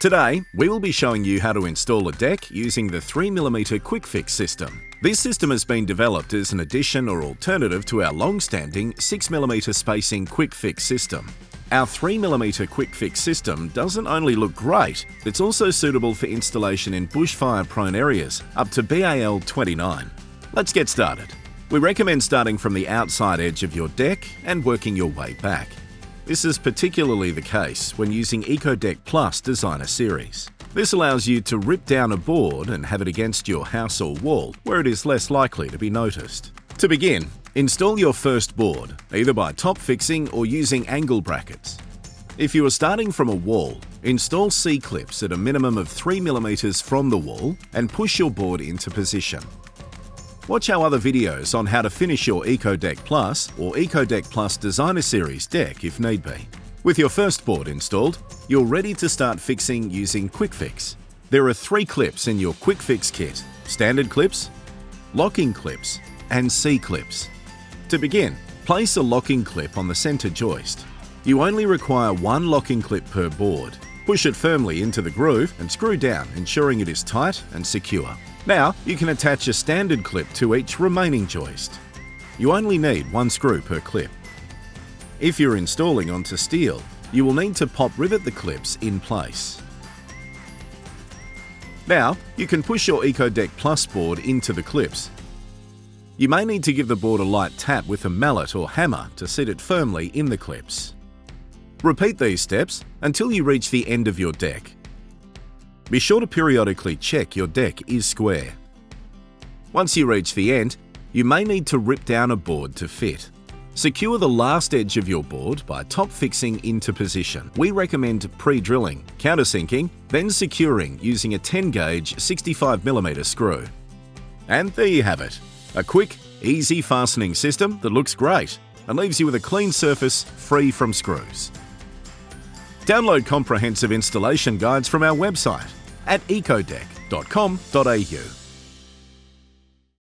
Today, we will be showing you how to install a deck using the 3mm Quickfix system. This system has been developed as an addition or alternative to our long-standing 6mm spacing Quickfix system. Our 3mm Quickfix system doesn't only look great, it's also suitable for installation in bushfire-prone areas up to BAL29. Let's get started. We recommend starting from the outside edge of your deck and working your way back. This is particularly the case when using Ekodeck Designer Series. This allows you to rip down a board and have it against your house or wall, where it is less likely to be noticed. To begin, install your first board, either by top fixing or using angle brackets. If you are starting from a wall, install C-clips at a minimum of 3mm from the wall and push your board into position. Watch our other videos on how to finish your Ekodeck Plus or Ekodeck Designer Series deck if need be. With your first board installed, you're ready to start fixing using Quickfix. There are 3 clips in your Quickfix kit: standard clips, locking clips, and C-clips. To begin, place a locking clip on the center joist. You only require 1 locking clip per board. Push it firmly into the groove and screw down, ensuring it is tight and secure. Now, you can attach a standard clip to each remaining joist. You only need 1 screw per clip. If you're installing onto steel, you will need to pop rivet the clips in place. Now, you can push your Ekodeck Plus board into the clips. You may need to give the board a light tap with a mallet or hammer to set it firmly in the clips. Repeat these steps until you reach the end of your deck. Be sure to periodically check your deck is square. Once you reach the end, you may need to rip down a board to fit. Secure the last edge of your board by top fixing into position. We recommend pre-drilling, countersinking, then securing using a 10-gauge 65mm screw. And there you have it, a quick, easy fastening system that looks great and leaves you with a clean surface free from screws. Download comprehensive installation guides from our website at ekodeck.com.au.